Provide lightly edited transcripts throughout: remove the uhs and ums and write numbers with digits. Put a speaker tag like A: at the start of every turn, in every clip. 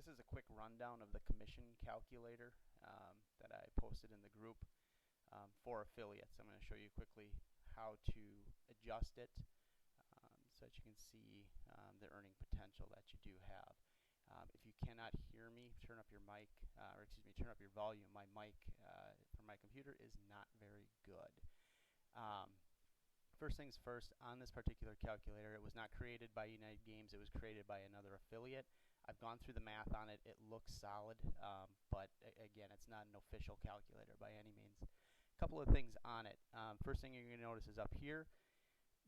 A: This is a quick rundown of the commission calculator that I posted in the group for affiliates. I'm going to show you quickly how to adjust it so that you can see the earning potential that you do have. If you cannot hear me, turn up your mic, turn up your volume. My mic from my computer is not very good. First things first, on this particular calculator, it was not created by United Games, it was created by another affiliate. I've gone through the math on it, it looks solid, but again, it's not an official calculator by any means. A couple of things on it. First thing you're going to notice is up here,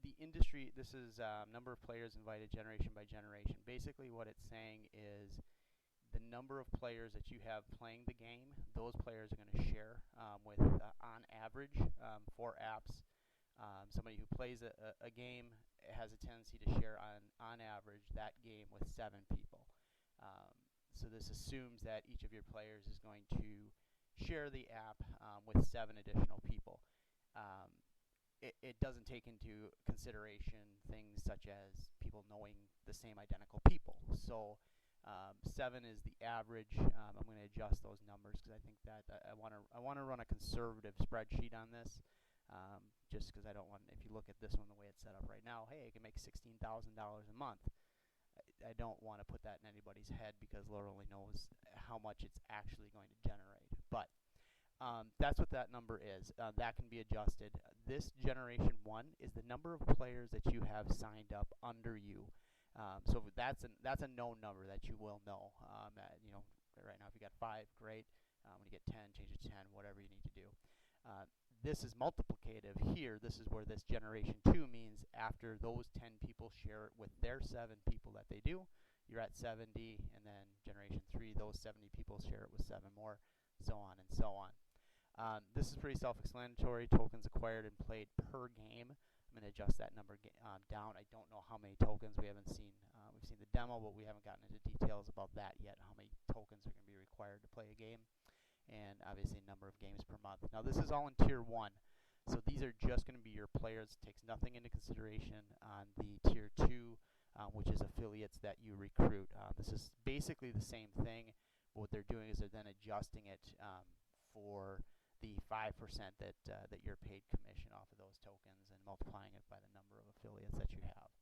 A: the industry, this is number of players invited generation by generation. Basically what it's saying is the number of players that you have playing the game, those players are going to share with, on average, for apps. Somebody who plays a game has a tendency to share on average that game with 7 people. So this assumes that each of your players is going to share the app with 7 additional people. It doesn't take into consideration things such as people knowing the same identical people. So 7 is the average. I'm going to adjust those numbers because I think that I want to run a conservative spreadsheet on this. Just because I don't want, if you look at this one the way it's set up right now, hey, it can make $16,000 a month. I don't want to put that in anybody's head because Lord only knows how much it's actually going to generate. But that's what that number is. That can be adjusted. This generation 1 is the number of players that you have signed up under you. So that's a known number that you will know. Right now if you got 5, great. When you get 10, change it to 10, whatever you need to do. This is multiplicative here. This is where this generation 2 means after those 10 people share it with their 7 people that they do, you're at 70, and then generation 3, those 70 people share it with 7 more, so on and so on. This is pretty self-explanatory. Tokens acquired and played per game. I'm going to adjust that number down. I don't know how many tokens. We haven't seen. We've seen the demo, but we haven't gotten into details about that yet. How many tokens are going to be required to play a game, and obviously number of games per month. Now this is all in tier 1. So these are just going to be your players. It takes nothing into consideration on the tier 2, which is affiliates that you recruit. This is basically the same thing. What they're doing is they're then adjusting it for the 5% that you're paid commission off of those tokens and multiplying it by the number of affiliates that you have.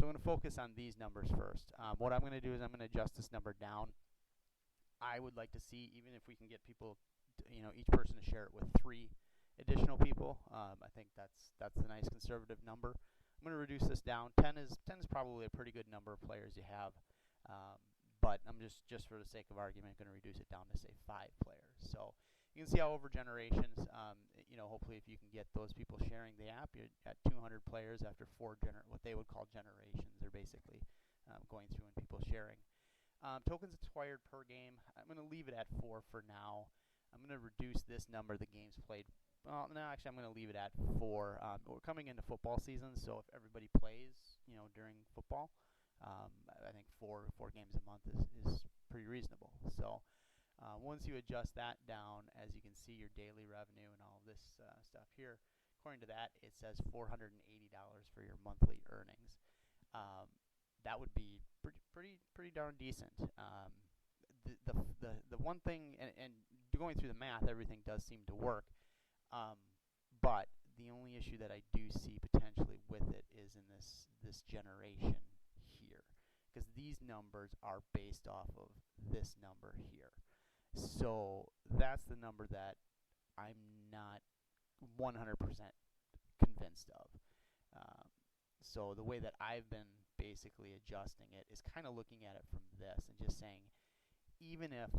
A: So I'm going to focus on these numbers first. What I'm going to do is I'm going to adjust this number down. I would like to see, even if we can get people, each person to share it with 3 additional people. I think that's a nice conservative number. I'm going to reduce this down. 10 is probably a pretty good number of players you have, but I'm just for the sake of argument going to reduce it down to say 5 players. So you can see how over generations, hopefully if you can get those people sharing the app, you're at 200 players after 4 what they would call generations. They're basically going through and people sharing. Tokens acquired per game, I'm going to leave it at 4 for now. I'm going to reduce this number, the games played. Well, no, actually, I'm going to leave it at 4. We're coming into football season, so if everybody plays, during football, I think 4 games a month is pretty reasonable. So once you adjust that down, as you can see, your daily revenue and all of this stuff here, according to that, it says $480 for your monthly earnings. That would be pretty darn decent. The one thing, and going through the math, everything does seem to work. But the only issue that I do see potentially with it is in this generation here, because these numbers are based off of this number here. So that's the number that I'm not 100% convinced of. So the way that I've been basically adjusting it is kind of looking at it from this and just saying, even if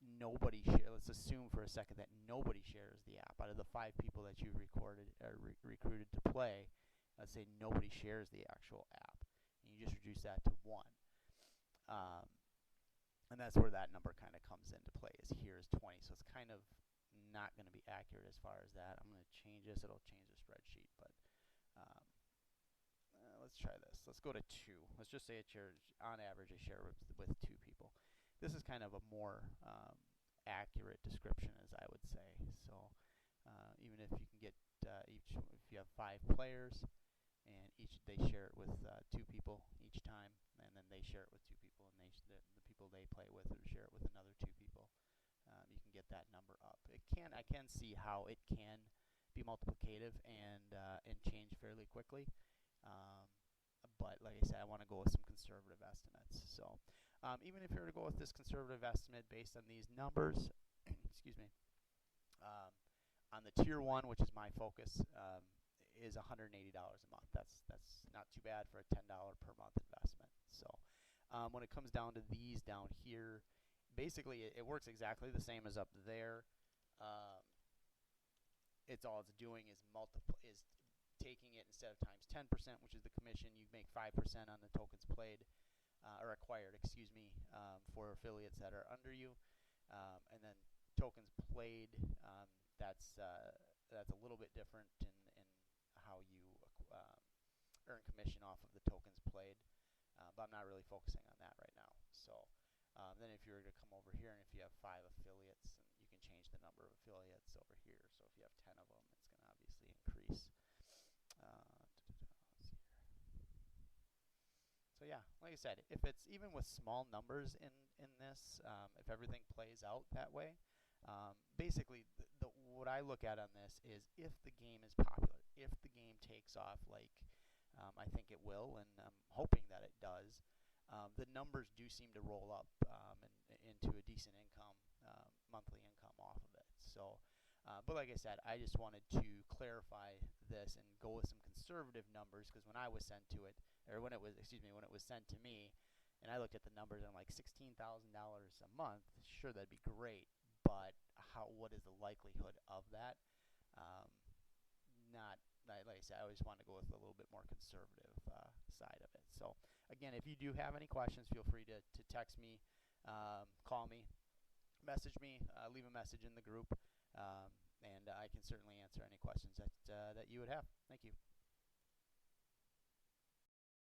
A: nobody shares, let's assume for a second that nobody shares the app. Out of the 5 people that you recruited to play, let's say nobody shares the actual app, and you just reduce that to 1. And that's where that number kind of comes into play, is here is 20. So it's kind of not going to be accurate as far as that. I'm going to change this. It'll change the spreadsheet, but let's try this. Let's go to 2. Let's just say on average I share with 2 people. This is kind of a more accurate description, as I would say. So even if you can get if you have 5 players and they share it with 2 people each time, and then they share it with 2 people, and the people they may play with or share it with another 2 people. You can get that number up. I can see how it can be multiplicative and change fairly quickly. Um, but like I said, I want to go with some conservative estimates. So even if you were to go with this conservative estimate based on these numbers, excuse me, um, on the tier one, which is my focus, is $180 a month. That's not too bad for a $10 per month investment. So when it comes down to these down here, basically it works exactly the same as up there. Um, it's all it's doing is taking it instead of times 10%, which is the commission. You make 5% on the tokens played or acquired, excuse me, for affiliates that are under you, and then tokens played. That's a little bit different in how you earn commission off of the tokens played, but I'm not really focusing on that right now. So then if you were to come over here and if you have 5 affiliates, and you can change the number of affiliates over here. So if you have 10 of them, it's going to obviously increase. So yeah, like I said, if it's even with small numbers in this, if everything plays out that way, basically what I look at on this is if the game is popular, if the game takes off like I think it will, and I'm hoping that it does, the numbers do seem to roll up into a decent income, monthly income off of it. So, but like I said, I just wanted to clarify this and go with some conservative numbers, because when I was sent to it, or when it was, when it was sent to me, and I looked at the numbers and I'm like $16,000 a month. Sure, that'd be great, but what is the likelihood of that? Um, Not like I said, I always want to go with a little bit more conservative side of it. So again, if you do have any questions, feel free to text me, call me, message me, leave a message in the group, and I can certainly answer any questions that you would have. Thank you.